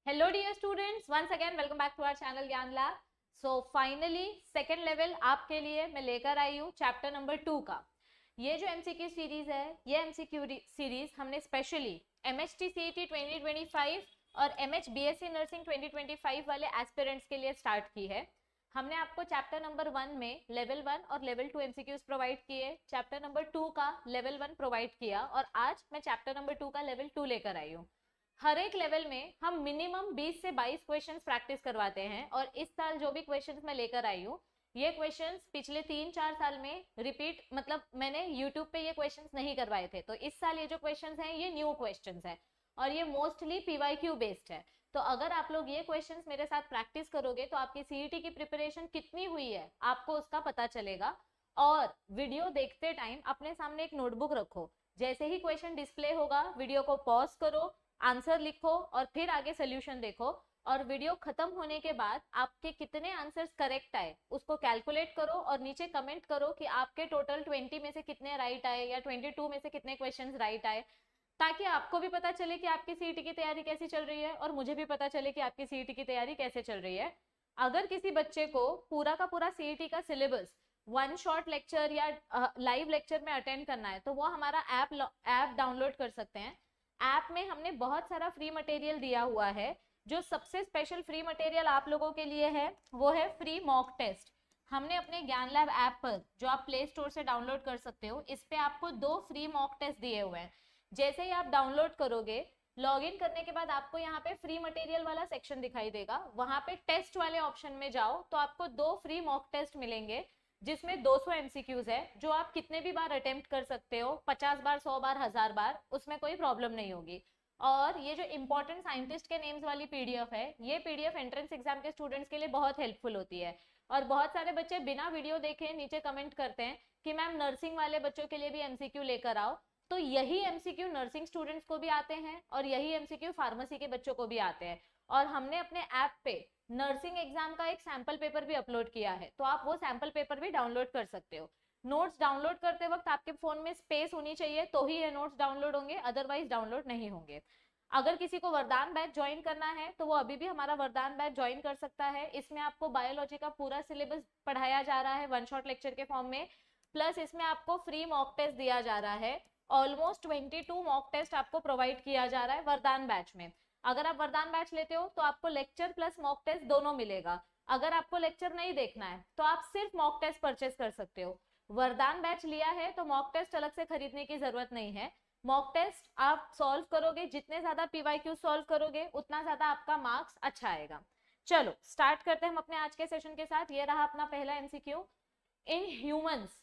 Hello dear students, once again welcome back to our channel ज्ञान lab. So finally second level आपके लिए मैं लेकर आई हूँ चैप्टर नंबर 2 का। ये जो एमसीक्यू सीरीज है, ये एमसीक्यू सीरीज हमने स्पेशली एमएचटी सीईटी 2025 और एमएच बीएससी नर्सिंग 2025 वाले एस्पिरेंट्स के लिए स्टार्ट की है। हमने आपको चैप्टर नंबर 1 में लेवल 1 और लेवल 2 एमसीक्यूज प्रोवाइड किए, चैप्टर नंबर 2 का लेवल 1 प्रोवाइड किया और आज मैं चैप्टर नंबर 2 का लेवल 2 लेकर आई हूँ। हर एक लेवल में हम मिनिमम 20 से 22 क्वेश्चंस प्रैक्टिस करवाते हैं और इस साल जो भी क्वेश्चंस मैं लेकर आई हूँ, ये क्वेश्चंस पिछले 3-4 साल में रिपीट, मतलब मैंने यूट्यूब पे ये क्वेश्चंस नहीं करवाए थे, तो इस साल ये जो क्वेश्चंस हैं ये न्यू क्वेश्चंस है और ये मोस्टली पीवाईक्यू बेस्ड है। तो अगर आप लोग ये क्वेश्चंस मेरे साथ प्रैक्टिस करोगे तो आपकी सीईटी की प्रिपरेशन कितनी हुई है आपको उसका पता चलेगा। और वीडियो देखते टाइम अपने सामने एक नोटबुक रखो, जैसे ही क्वेश्चन डिस्प्ले होगा वीडियो को पॉज करो, आंसर लिखो और फिर आगे सोल्यूशन देखो और वीडियो खत्म होने के बाद आपके कितने आंसर्स करेक्ट आए उसको कैलकुलेट करो और नीचे कमेंट करो कि आपके टोटल 20 में से कितने राइट आए या 22 में से कितने क्वेश्चंस राइट आए, ताकि आपको भी पता चले कि आपकी सीईटी की तैयारी कैसी चल रही है और मुझे भी पता चले कि आपकी सीईटी की तैयारी कैसे चल रही है। अगर किसी बच्चे को पूरा का पूरा सीईटी का सिलेबस वन शॉट लेक्चर या लाइव लेक्चर में अटेंड करना है तो वो हमारा ऐप डाउनलोड कर सकते हैं। ऐप में हमने बहुत सारा फ्री मटेरियल दिया हुआ है। जो सबसे स्पेशल फ्री मटेरियल आप लोगों के लिए है वो है फ्री मॉक टेस्ट। हमने अपने ज्ञान लैब ऐप पर, जो आप प्ले स्टोर से डाउनलोड कर सकते हो, इस पे आपको 2 फ्री मॉक टेस्ट दिए हुए हैं। जैसे ही आप डाउनलोड करोगे, लॉगिन करने के बाद आपको यहाँ पे फ्री मटेरियल वाला सेक्शन दिखाई देगा, वहां पे टेस्ट वाले ऑप्शन में जाओ तो आपको 2 फ्री मॉक टेस्ट मिलेंगे जिसमें 200 एमसीक्यूज है, जो आप कितने भी बार अटेम्प्ट कर सकते हो, 50 बार, 100 बार, 1000 बार, उसमें कोई प्रॉब्लम नहीं होगी। और ये जो इंपॉर्टेंट साइंटिस्ट के नेम्स वाली पीडीएफ है, ये पीडीएफ एंट्रेंस एग्जाम के स्टूडेंट्स के लिए बहुत हेल्पफुल होती है। और बहुत सारे बच्चे बिना वीडियो देखे नीचे कमेंट करते हैं कि मैम नर्सिंग वाले बच्चों के लिए भी एमसीक्यू लेकर आओ, तो यही एमसीक्यू नर्सिंग स्टूडेंट्स को भी आते हैं और यही एमसीक्यू फार्मेसी के बच्चों को भी आते हैं। और हमने अपने ऐप पे नर्सिंग एग्जाम का एक सैंपल पेपर भी अपलोड किया है, तो आप वो सैंपल पेपर भी डाउनलोड कर सकते हो। नोट्स डाउनलोड करते वक्त आपके फोन में स्पेस होनी चाहिए तो ही ये नोट्स डाउनलोड होंगे, अदरवाइज डाउनलोड नहीं होंगे। अगर किसी को वरदान बैच ज्वाइन करना है तो वो अभी भी हमारा वरदान बैच ज्वाइन कर सकता है। इसमें आपको बायोलॉजी का पूरा सिलेबस पढ़ाया जा रहा है वन शॉट लेक्चर के फॉर्म में, प्लस इसमें आपको फ्री मॉक टेस्ट दिया जा रहा है। ऑलमोस्ट 22 मॉक टेस्ट आपको प्रोवाइड किया जा रहा है वरदान बैच में। अगर आप वरदान बैच लेते हो तो आपको लेक्चर प्लस मॉक टेस्ट दोनों मिलेगा। अगर आपको लेक्चर नहीं देखना है तो आप सिर्फ मॉक टेस्ट परचेस कर सकते हो। वरदान बैच लिया है तो मॉक टेस्ट अलग से खरीदने की जरूरत नहीं है। मॉक टेस्ट आप सॉल्व करोगे, जितने ज्यादा पीवाईक्यू सॉल्व करोगे उतना ज्यादा आपका मार्क्स अच्छा आएगा। चलो स्टार्ट करते हैं हम अपने आज के सेशन के साथ। ये रहा अपना पहला MCQ. In humans,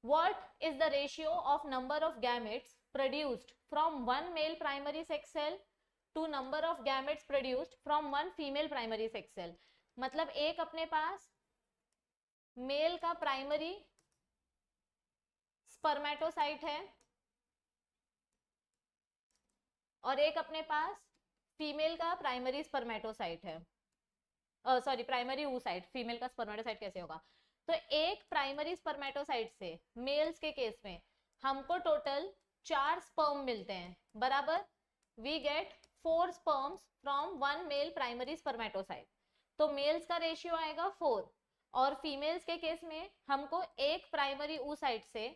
what is the ratio of number of gametes produced from one male primary sex cell to number of gametes produced from one female primary sex cell? मतलब एक अपने पास मेल का प्राइमरी स्पर्मेटोसाइट है और एक अपने पास फीमेल का प्राइमरी स्पर्मेटोसाइट है, सॉरी प्राइमरी oocyte, फीमेल का स्पर्मेटोसाइट कैसे होगा। तो एक प्राइमरी स्पर्मेटोसाइट से मेल्स के केस में हमको टोटल 4 स्पर्म मिलते हैं, बराबर। We get 4 sperms from one male primary spermatocyte, तो मेल्स का रेशियो आएगा 4 और फीमेल्स के केस में हमको एक प्राइमरी oocyte से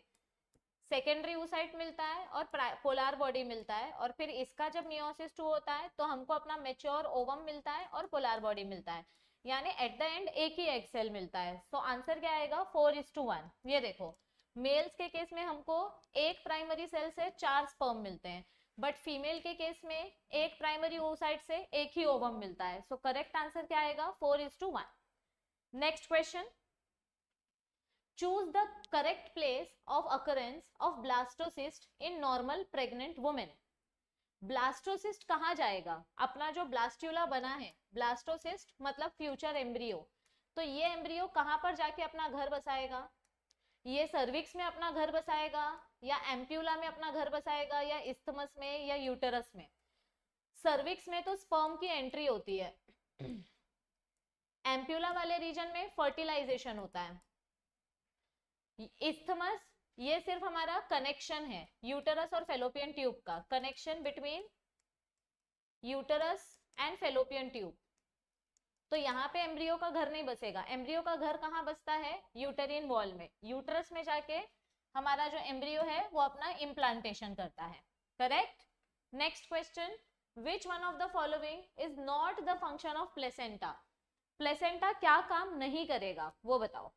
सेकेंडरी oocyte मिलता है और पोलार बॉडी मिलता है, और फिर इसका जब मियोसिस 2 होता है तो हमको अपना मेच्योर ओवम मिलता है और पोलार बॉडी मिलता है, यानी एट द एंड एक ही एग सेल मिलता है। सो आंसर क्या आएगा 4:1। ये देखो, मेल्स के केस में हमको एक प्राइमरी सेल से 4 स्पर्म मिलते हैं, बट फीमेल के केस में एक प्राइमरी oocyte से एक ही ओवम मिलता है। सो करेक्ट आंसर क्या आएगा 4:1। Next question, choose the correct place of occurrence of blastocyst in normal pregnant woman। Blastocyst कहाँ जाएगा? अपना जो ब्लास्ट्यूला बना है, ब्लास्टोसिस्ट मतलब फ्यूचर एम्ब्रियो, तो ये एम्ब्रियो कहाँ पर जाके अपना घर बसाएगा? ये सर्विक्स में अपना घर बसाएगा या एम्प्यूला में अपना घर बसाएगा या इस्थमस में या यूटेरस में? सर्विक्स में तो स्पर्म की एंट्री होती है, एम्प्यूला वाले रीजन में फर्टिलाइजेशन होता है, इस्थमस ये सिर्फ हमारा कनेक्शन है यूटेरस और फेलोपियन ट्यूब का, connection between uterus and fallopian tube. तो यहाँ पे एम्ब्रियो का घर नहीं बसेगा, एम्ब्रियो का घर कहाँ बसता है, यूटेरिन वॉल में, यूट्रस में जाके हमारा जो एम्ब्रियो है वो अपना इम्प्लांटेशन करता है, correct. Next question, which one of the following is not the function of placenta, placenta क्या काम नहीं करेगा वो बताओ।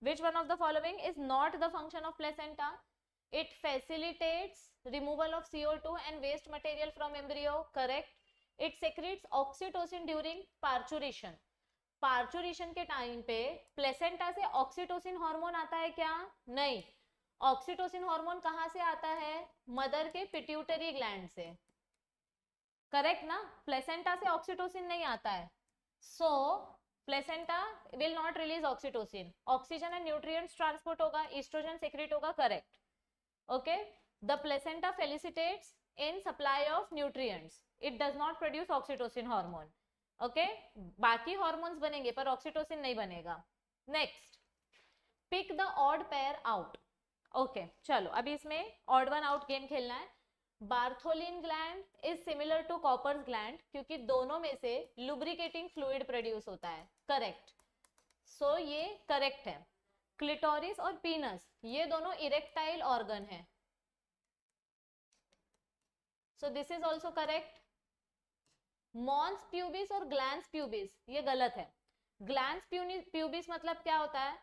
Which one of the following is not the function of placenta, it facilitates removal of CO2 and waste material from embryo, correct. It secretes oxytocin during parturition, parturition के time पे placenta से oxytocin hormone आता है क्या, नहीं। Oxytocin hormone कहाँ से आता है, मदर के पिट्यूटरी ग्लैंड से, करेक्ट ना। प्लेसेंटा से ऑक्सीटोसिन नहीं आता है, so placenta will not release oxytocin, oxygen and nutrients transport होगा, ईस्ट्रोजन सेक्रेट होगा, correct. Okay, the placenta facilitates in supply of nutrients, it does not produce oxytocin hormone, okay, बाकी hormones बनेंगे पर oxytocin नहीं बनेगा। Next, pick the odd pair out, okay, चलो अभी इसमें odd one out गेम खेलना है। Bartholin gland is similar to Cowper's gland क्योंकि दोनों में से लुब्रिकेटिंग फ्लूइड प्रोड्यूस होता है, करेक्ट, सो ये करेक्ट है। क्लिटोरिस और पीनस ये दोनों इरेक्टाइल ऑर्गन है, so this is also correct. Mons pubis और ग्लैंस प्यूबिस ये गलत है। ग्लैंस प्यूबिस मतलब क्या होता है,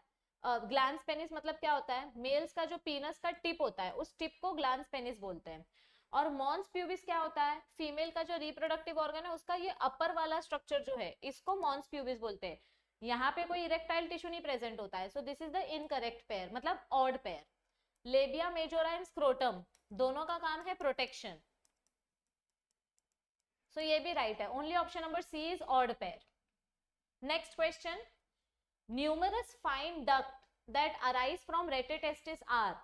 ग्लैंस पेनिस मतलब क्या होता है, मेल्स का जो पीनस का टिप होता है उस टिप को ग्लैंस पेनिस बोलते हैं। और मॉन्स प्यूबिस क्या होता है, फीमेल का जो रिप्रोडक्टिव ऑर्गन है उसका ये अपर वाला स्ट्रक्चर जो है इसको मॉन्स प्यूबिस बोलते हैं। यहाँ पे कोई इरेक्टाइल टिश्यू नहीं प्रेजेंट होता है, so this is the incorrect pair, मतलब odd pair. Labia majora and scrotum दोनों का काम है प्रोटेक्शन, सो ये भी राइट है, only option number C is odd pair. Next question, numerous fine duct that arise from rete testis are,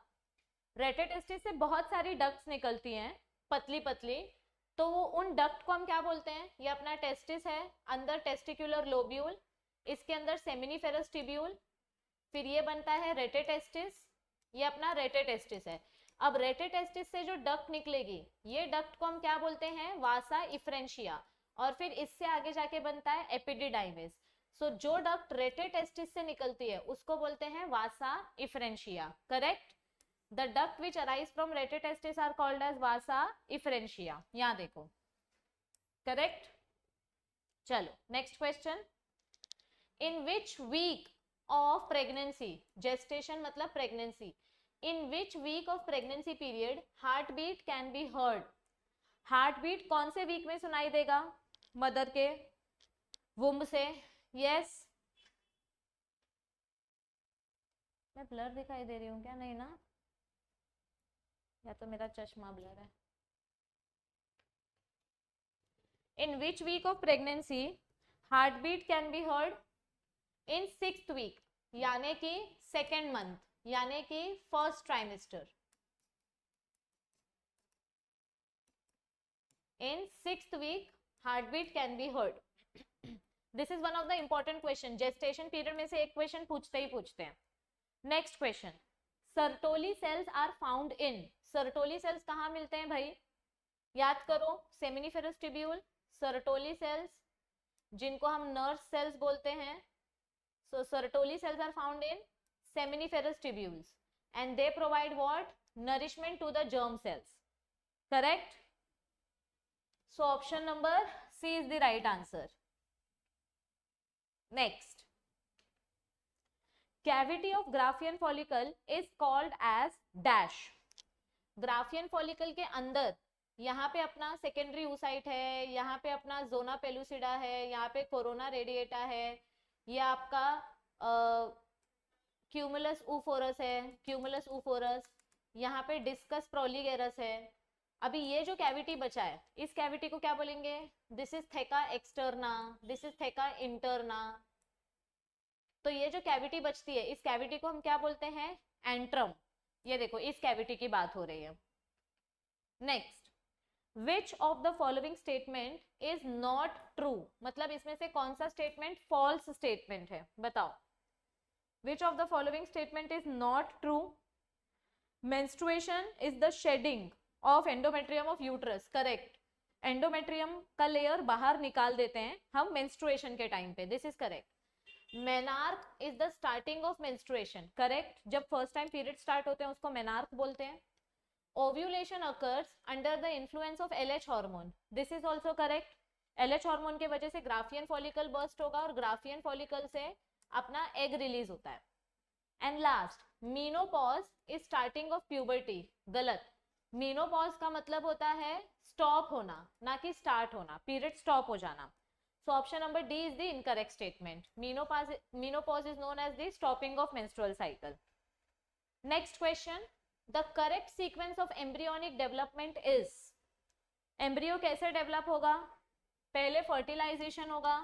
rete testis से बहुत सारी डक्ट्स निकलती हैं पतली पतली, तो वो उन डक्ट को हम क्या बोलते हैं, ये अपना टेस्टिस है, अंदर टेस्टिकुलर लोब्यूल, इसके अंदर सेमिनिफेरस टिब्यूल, फिर ये बनता है रेटेटेस्टिस, ये अपना रेटेटेस्टिस है। अब रेटेटेस्टिस से जो डक्ट निकलेगी ये डक्ट को हम क्या बोलते हैं, वासा इफ्रेंशिया, और फिर इससे आगे जाके बनता है एपिडिडाइमिस। सो जो डक्ट रेटेटेस्टिस से निकलती है उसको बोलते हैं vasa efferentia, correct. The duct which arise from rete testis are called as vasa efferentia, यहाँ देखो, करेक्ट। चलो next question, in which week of pregnancy, gestation मतलब pregnancy, in which week of pregnancy period heartbeat can be heard, heartbeat कौन से week में सुनाई देगा, mother के वुम्ब से, yes, मैं ब्लर दिखाई दे रही हूँ क्या, नहीं ना, या तो मेरा चश्मा ब्लर है। in which week of pregnancy heartbeat can be heard, in 6th week यानी कि 2nd मंथ यानी कि 1st trimester, in 6th week heartbeat can be heard. This is one of the important question, gestation period में से एक क्वेश्चन पूछते ही पूछते हैं। Next question, Sertoli cells are found in, Sertoli cells कहाँ मिलते हैं भाई, याद करो, सेमिनिफेरस टिब्यूल, सर्टोली सेल्स जिनको हम नर्स सेल्स बोलते हैं। So Sertoli cells are found in seminiferous tubules and they provide what? Nourishment to the germ cells. Correct? So option number C is the right answer. Next. Cavity of Graafian follicle is called as dash. Graafian follicle के अंदर यहाँ पे अपना secondary oocyte है, यहाँ पे अपना zona pellucida है, यहाँ पे कोरोना रेडिएटा है, ये आपका क्यूमुलस ऊफोरस है, क्यूमुलस ऊफोरस, यहाँ पे डिस्कस प्रोलिगेरस है। अभी ये जो कैविटी बचा है इस कैविटी को क्या बोलेंगे, this is थेका externa, this is थेका interna. तो ये जो कैविटी बचती है इस कैविटी को हम क्या बोलते हैं, एंट्रम। ये देखो इस कैविटी की बात हो रही है। Next, Which of the following statement is not true, मतलब इसमें से कौन सा स्टेटमेंट फॉल्स स्टेटमेंट है, बताओ। Which of the following statement is not true? Menstruation is the shedding of endometrium of uterus, correct. Endometrium का लेयर बाहर निकाल देते हैं हम मेंस्ट्रुएशन के टाइम पे, this is correct. Menarche is the starting of menstruation, correct, जब first time period start होते हैं उसको मेनार्क बोलते हैं। Ovulation occurs under the influence of LH hormone, this is also correct. LH hormone के वजह से ग्राफियन फॉलिकल बर्स्ट होगा और ग्राफियन फॉलिकल से अपना एग रिलीज होता है। And last, menopause is starting of puberty, गलत। मीनोपॉज का मतलब होता है स्टॉप होना, ना कि स्टार्ट होना, पीरियड स्टॉप हो जाना। So option number D is the incorrect statement. Menopause is known as the stopping of menstrual cycle. Next question, the correct sequence of embryonic development is, embryo कैसे develop होगा? पहले fertilisation होगा,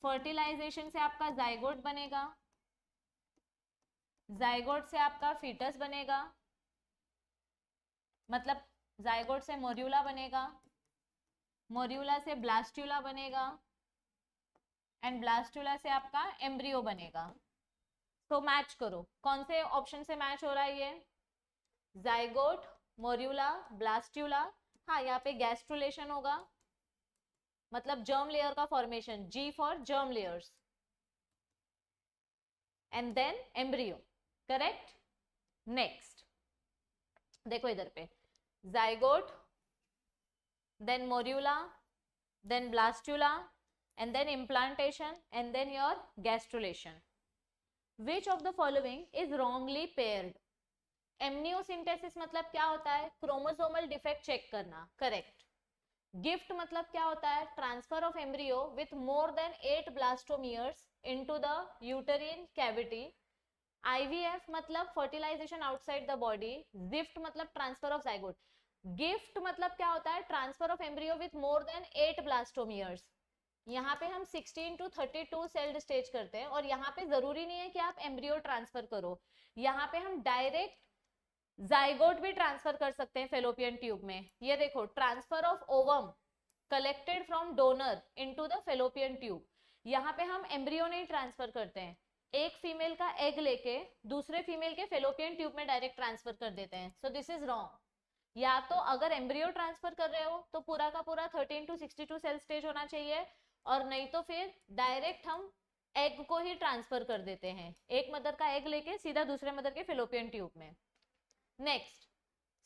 fertilisation से आपका zygote बनेगा, zygote से आपका foetus बनेगा, मतलब जाइगोट से मोर्यूला बनेगा, मोर्यूला से ब्लास्ट्यूला बनेगा, एंड ब्लास्ट्यूला से आपका एम्ब्रियो बनेगा। तो मैच करो, कौन से ऑप्शन से मैच हो रहा है ये? Zygote, morula, blastula. हाँ, यहाँ पे गैस्ट्रुलेशन होगा, मतलब जर्म लेयर का formation, G for germ layers, and then embryo, correct. Next देखो इधर पे, zygote, then morula, then blastula, and then implantation, and then your gastrulation. Which of the following is wrongly paired? Amniocentesis मतलब क्या होता है? Chromosomal defect check करना, correct. GIFT मतलब क्या होता है? Transfer of embryo with more than 8 blastomeres into the uterine cavity. IVF मतलब fertilization outside the body. GIFT मतलब ट्रांसफर ऑफ जाइगोट। गिफ्ट मतलब क्या होता है? Transfer of embryo with more than 8 blastomeres. यहाँ पे हम 16 to 32 सेल्ड स्टेज करते हैं, और यहाँ पे जरूरी नहीं है कि आप एम्ब्रियो ट्रांसफर करो, यहाँ पे हम डायरेक्ट जाइगोट भी ट्रांसफर कर सकते हैं फेलोपियन ट्यूब में। ये देखो, transfer of ovum collected from donor into the fallopian tube. यहाँ पे हम एम्ब्रियो नहीं ट्रांसफर करते हैं, एक फीमेल का एग लेके दूसरे फीमेल के फेलोपियन ट्यूब में डायरेक्ट ट्रांसफर कर देते हैं। सो दिस इज रॉन्ग। या तो अगर एम्ब्रियो ट्रांसफर कर रहे हो तो पूरा का पूरा 13 to 62 सेल स्टेज होना चाहिए, और नहीं तो फिर डायरेक्ट हम एग को ही ट्रांसफर कर देते हैं, एक मदर का एग लेके सीधा दूसरे मदर के फेलोपियन ट्यूब में। Next,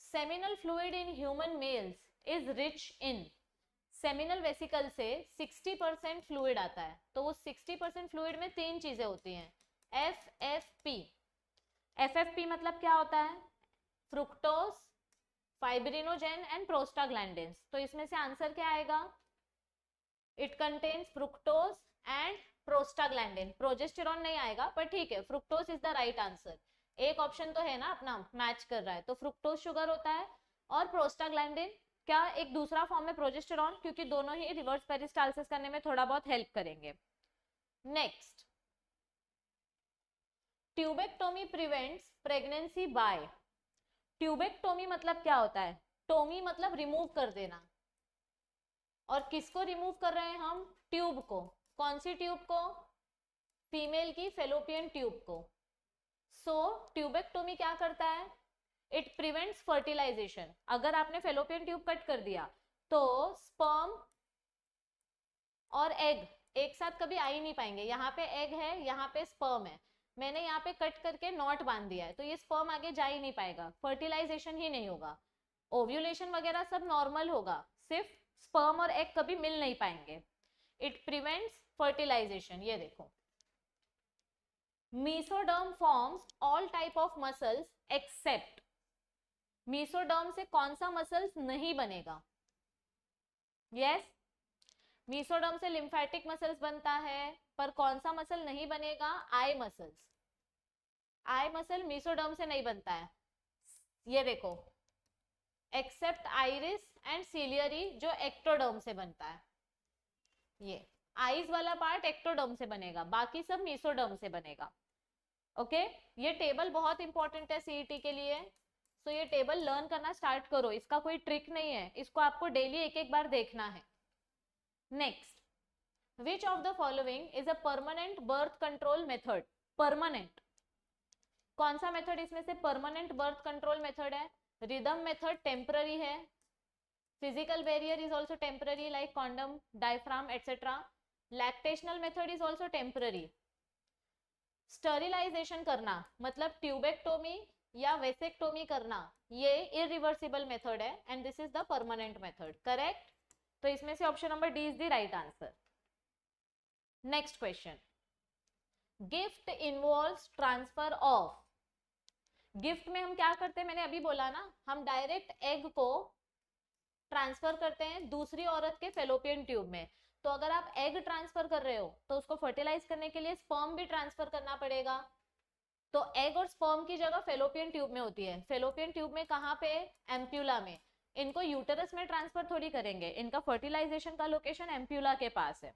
seminal fluid in human mails is rich in. Seminal vesicle से 60% फ्लूइड आता है, तो उस 60% फ्लूइड में 3 चीजें होती हैं, FFP। FFP मतलब क्या होता है? Fructose, fibrinogen and prostaglandins. तो इसमें से आंसर क्या आएगा? It contains fructose and prostaglandin. Progesterone नहीं आएगा, पर ठीक है, fructose is the right answer. एक ऑप्शन तो है ना अपना मैच कर रहा है, तो फ्रुक्टोज शुगर होता है, और प्रोस्टाग्लैंडिन क्या एक दूसरा फॉर्म है प्रोजेस्टेरॉन, क्योंकि दोनों ही रिवर्स पेरिस्टालसिस करने में थोड़ा बहुत हेल्प करेंगे। Next, tubectomy prevents pregnancy bye. Tubectomy मतलब क्या होता है? टोमी मतलब रिमूव कर देना, और किसको रिमूव कर रहे हैं हम? ट्यूब को। कौन सी ट्यूब को? फीमेल की फेलोपियन ट्यूब को। सो ट्यूबेक्टोमी क्या करता है? It prevents fertilization. अगर आपने फेलोपियन ट्यूब कट कर दिया तो स्पर्म और एग एक साथ कभी आ ही नहीं पाएंगे। यहाँ पे एग है, यहाँ पे स्पर्म है, मैंने यहाँ पे कट करके नॉट बांध दिया है, तो ये स्पर्म आगे जा ही नहीं पाएगा, फर्टिलाइजेशन ही नहीं होगा, ओव्यूलेशन वगैरह सब नॉर्मल होगा, सिर्फ स्पर्म और एग कभी मिल नहीं पाएंगे। It prevents fertilisation. ये देखो, mesoderm forms all type of muscles except. Mesoderm से कौन सा मसल्स नहीं बनेगा? यस, मीसोडर्म से लिम्फेटिक मसल्स बनता है, पर कौन सा मसल नहीं बनेगा? Eye muscles. Eye muscle mesoderm से नहीं बनता है। ये देखो, एक्सेप्ट आइरिस एंड सिलियरी जो एक्टोडर्म से बनता है। ये आईज वाला पार्ट एक्टोडर्म से बनेगा, बाकी सब मीसोडर्म से बनेगा। ओके, ये टेबल बहुत इंपॉर्टेंट है सीईटी के लिए, सो ये टेबल लर्न करना स्टार्ट करो, इसका कोई ट्रिक नहीं है, इसको आपको डेली एक एक बार देखना है। Next, which of the following is a permanent birth control method? Permanent कौन सा मेथड इसमें से परमानेंट बर्थ कंट्रोल मेथड है? रिदम मेथड टेम्पररी है, Physical barrier is also temporary like condom, diaphragm, etc. Lactational method is also temporary. Sterilisation करना मतलब tubectomy या vasectomy करना, ये इरिवर्सिबल मेथड है and this is the permanent method. Correct. तो इसमें से option number D is the right answer. Next question. Gift involves transfer of. Gift में हम क्या करते हैं, मैंने अभी बोला ना, हम डायरेक्ट एग को ट्रांसफर करते हैं दूसरी औरत के फेलोपियन ट्यूब में. तो अगर आप एग ट्रांसफर कर रहे हो तो उसको फर्टिलाइज करने के लिए स्पर्म भी ट्रांसफर करना पड़ेगा. तो एग और स्पर्म की जगह फेलोपियन ट्यूब में होती है. फेलोपियन ट्यूब में कहाँ पे? एम्प्यूला में. इनको यूटेरस में ट्रांसफर थोड़ी करेंगे, इनका फर्टिलाइजेशन का लोकेशन एम्प्यूला के पास है.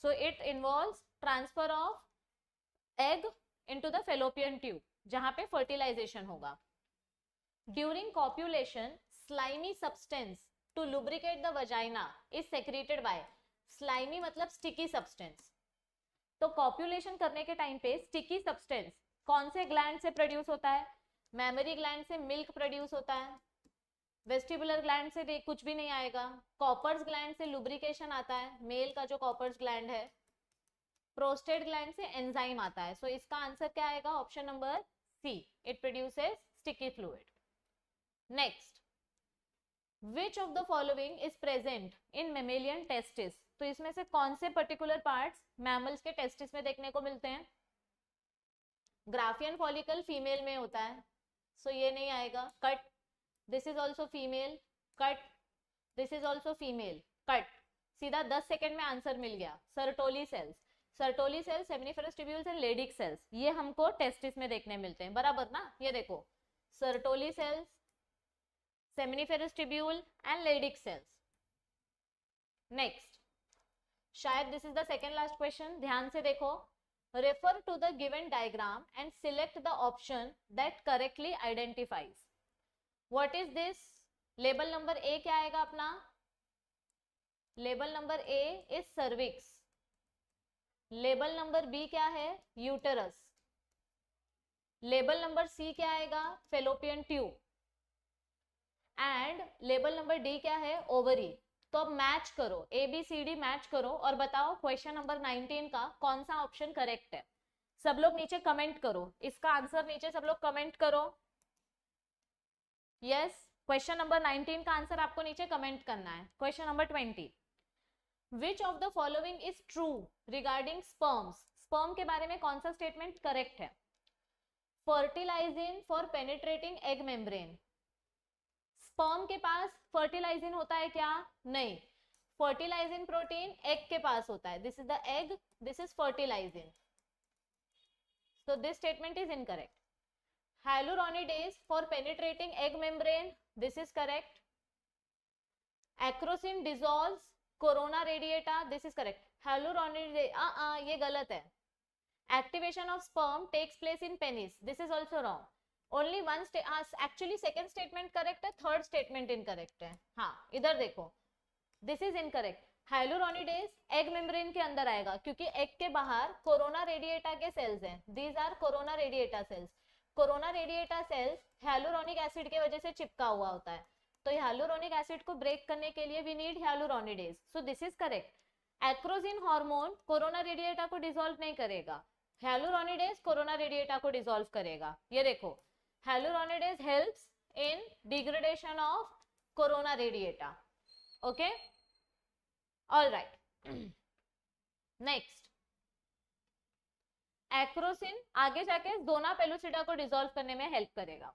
So it involves transfer of egg into the fallopian tube जहां पे फर्टिलाइजेशन होगा. During copulation slimy substance to lubricate the vagina is secreted by. slimy मतलब sticky substance. तो कॉप्यूलेशन करने के टाइम पे स्टिकी सब्सटेंस कौन से ग्लैंड से प्रोड्यूस होता है? मैमरी ग्लैंड से मिल्क प्रोड्यूस होता है. वेस्टिबुलर ग्लैंड से कुछ भी नहीं आएगा. कॉपर्स ग्लैंड से लुब्रिकेशन आता है, मेल का जो कॉपर्स ग्लैंड है. प्रोस्टेट ग्लैंड से एंजाइम आता है. सो इसका आंसर क्या आएगा? Option number C. It produces sticky fluid. Next. Which of the following is present in mammalian testis? तो इसमें से कौन से पर्टिकुलर पार्ट्स मैमल्स के टेस्टिस में देखने को मिलते हैं? ग्राफियन फॉलिकल फीमेल में होता है, सो ये नहीं आएगा. Cut. This is also female. Cut. This is also female. Cut. सीधा 10 सेकेंड में आंसर मिल गया. Sertoli cells. Sertoli cells, seminiferous tubules and Leydig sales, ये हमको टेस्टिस में देखने मिलते हैं. बराबर ना? ये देखो, Sertoli cells, seminiferous tubule and Leydig cells. Next. शायद this is the second last question. ध्यान से देखो. Refer to the given diagram and select the option that correctly identifies. What is this? Label number A क्या आएगा अपना? Label number A is cervix. Label number B क्या है? Uterus. Label number C क्या आएगा? Fallopian tube. And label number D क्या है? Ovary. तो अब मैच करो, A B C D match करो और बताओ क्वेश्चन नंबर 19 का कौन सा ऑप्शन करेक्ट है. सब लोग नीचे कमेंट करो, इसका आंसर नीचे सब लोग कमेंट करो. यस, क्वेश्चन नंबर 19 का आंसर आपको नीचे कमेंट करना है. Question number 20. Which of the following is true regarding sperms? Sperm के बारे में कौन सा स्टेटमेंट करेक्ट है? Fertilizin for penetrating egg membrane. Sperm के पास फर्टिलाइजिन होता है क्या? नहीं. फर्टिलाइजिन प्रोटीन एग के पास होता है. This is the egg, this is fertilizin. So this statement is incorrect. Hyaluronidase for penetrating egg membrane, this is correct. Acrocin dissolves corona radiata, this is correct. Hyaluronidase, ये गलत है. Activation of sperm takes place in penis, this is also wrong. Only one actually second statement correct है, third statement incorrect है. हाँ, इधर देखो, this is incorrect. Hyaluronidase egg membrane के अंदर आएगा क्योंकि egg के बाहर corona radiata के cells हैं. These are corona radiata cells. Corona radiata cells hyaluronic acid के वजह से चिपका हुआ होता है. तो hyaluronic एसिड को ब्रेक करने के लिए we need hyaluronidase. So this is correct. Acrosin hormone corona radiata को डिसॉल्व नहीं करेगा, hyaluronidaze कोरोना रेडिएटा को डिसॉल्व करेगा. ये देखो, hyaluronidaze helps in degradation of corona radiata. Okay, alright. Next, acrosin आगे जाके जोना पेलुसिडा को डिसॉल्व करने में हेल्प करेगा.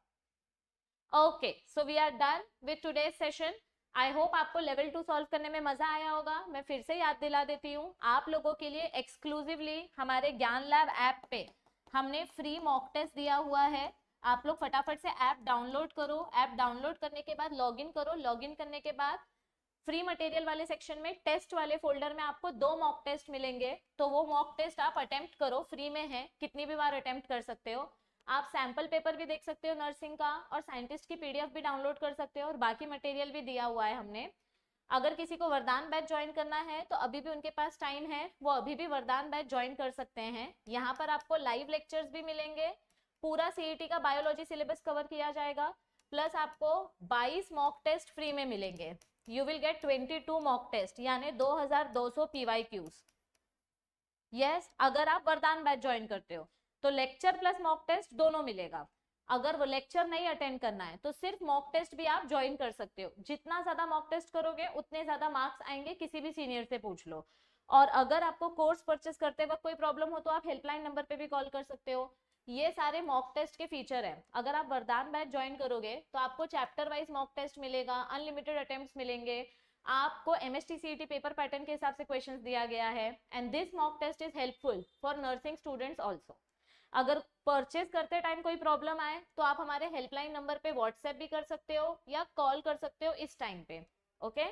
Okay, so we are done with today's session. I hope आपको लेवल 2 सॉल्व करने में मजा आया होगा. मैं फिर से याद दिला देती हूँ, आप लोगों के लिए एक्सक्लूसिवली हमारे ज्ञान लैब ऐप पे हमने फ्री मॉक टेस्ट दिया हुआ है. आप लोग फटाफट से ऐप डाउनलोड करो. ऐप डाउनलोड करने के बाद लॉगिन करो. लॉगिन करने के बाद फ्री मटेरियल वाले सेक्शन में टेस्ट वाले फोल्डर में आपको 2 मॉक टेस्ट मिलेंगे. तो वो मॉक टेस्ट आप अटेम्प्ट करो, फ्री में है, कितनी भी बार अटेम्प्ट कर सकते हो. आप सैंपल पेपर भी देख सकते हो नर्सिंग का, और साइंटिस्ट की पीडीएफ भी डाउनलोड कर सकते हो, और बाकी मटेरियल भी दिया हुआ है हमने. अगर किसी को वरदान बैच ज्वाइन करना है तो अभी भी उनके पास टाइम है, वो अभी भी वरदान बैच ज्वाइन कर सकते हैं. यहाँ पर आपको लाइव लेक्चर्स भी मिलेंगे, पूरा सीईटी का बायोलॉजी सिलेबस कवर किया जाएगा, प्लस आपको 22 मॉक टेस्ट फ्री में मिलेंगे। You will get 22 mock test यानी 2200 PYQs। यस, अगर आप वरदान बैच ज्वाइन करते हो तो लेक्चर प्लस मॉक टेस्ट दोनों मिलेगा। अगर वो लेक्चर नहीं अटेंड करना है तो सिर्फ मॉक टेस्ट भी आप ज्वाइन कर सकते हो। जितना ज्यादा मॉक टेस्ट करोगे उतने ज्यादा मार्क्स आएंगे, किसी भी सीनियर से पूछ लो। और अगर आपको कोर्स परचेस करते वक्त कोई प्रॉब्लम हो तो आप हेल्पलाइन नंबर पे भी कॉल कर सकते हो। ये सारे मॉक टेस्ट के फीचर है। अगर आप वरदान बैच ज्वाइन करोगे तो आपको चैप्टर वाइज मॉक टेस्ट मिलेगा, अनलिमिटेड अटेम्प्ट्स मिलेंगे, आपको MST CET पेपर पैटर्न के हिसाब से क्वेश्चंस दिया गया है। And this mock test is helpful for nursing students also. अगर परचेज करते टाइम कोई प्रॉब्लम आए तो आप हमारे हेल्पलाइन नंबर पे व्हाट्सएप भी कर सकते हो या कॉल कर सकते हो इस टाइम पे। ओके,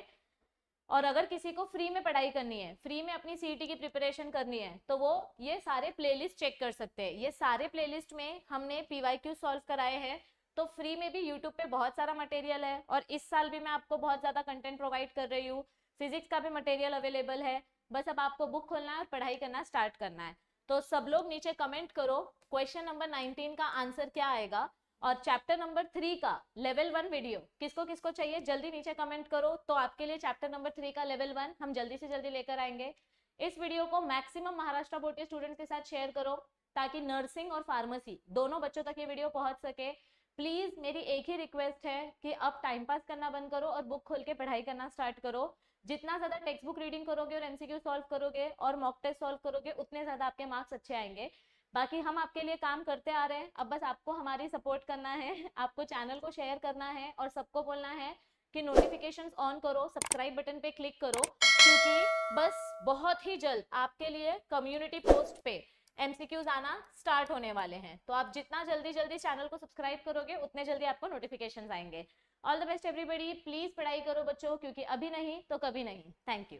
और अगर किसी को फ्री में पढ़ाई करनी है, फ्री में अपनी CET की प्रिपरेशन करनी है, तो वो ये सारे प्लेलिस्ट चेक कर सकते हैं। ये सारे प्लेलिस्ट में हमने PYQ सॉल्व कराए हैं। तो फ्री में भी यूट्यूब पे बहुत सारा मटेरियल है और इस साल भी मैं आपको बहुत ज्यादा कंटेंट प्रोवाइड कर रही हूँ। फिजिक्स का भी मटेरियल अवेलेबल है, बस अब आपको बुक खोलना है और पढ़ाई करना स्टार्ट करना है। तो सब लोग नीचे कमेंट करो क्वेश्चन नंबर 19 का आंसर क्या आएगा, और चैप्टर नंबर 3 का लेवल 1 वीडियो किसको किसको चाहिए जल्दी नीचे कमेंट करो। तो आपके लिए चैप्टर नंबर 3 का लेवल 1 हम जल्दी से जल्दी लेकर आएंगे। इस वीडियो को मैक्सिमम महाराष्ट्र बोर्ड के स्टूडेंट्स के साथ शेयर करो ताकि नर्सिंग और फार्मेसी दोनों बच्चों तक ये वीडियो पहुंच सके। प्लीज मेरी एक ही रिक्वेस्ट है कि अब टाइम पास करना बंद करो और बुक खोल के पढ़ाई करना स्टार्ट करो। जितना ज्यादा टेक्स्ट बुक रीडिंग करोगे और MCQ सॉल्व करोगे और मॉक टेस्ट सॉल्व करोगे उतने ज्यादा आपके मार्क्स अच्छे आएंगे। बाकी हम आपके लिए काम करते आ रहे हैं, अब बस आपको हमारी सपोर्ट करना है, आपको चैनल को शेयर करना है और सबको बोलना है कि नोटिफिकेशंस ऑन करो, सब्सक्राइब बटन पे क्लिक करो, क्योंकि बस बहुत ही जल्द आपके लिए कम्युनिटी पोस्ट पे MCQs आना स्टार्ट होने वाले हैं। तो आप जितना जल्दी जल्दी चैनल को सब्सक्राइब करोगे उतने जल्दी आपको नोटिफिकेशंस आएंगे। All the best everybody, please पढ़ाई करो बच्चों, क्योंकि अभी नहीं तो कभी नहीं। Thank you.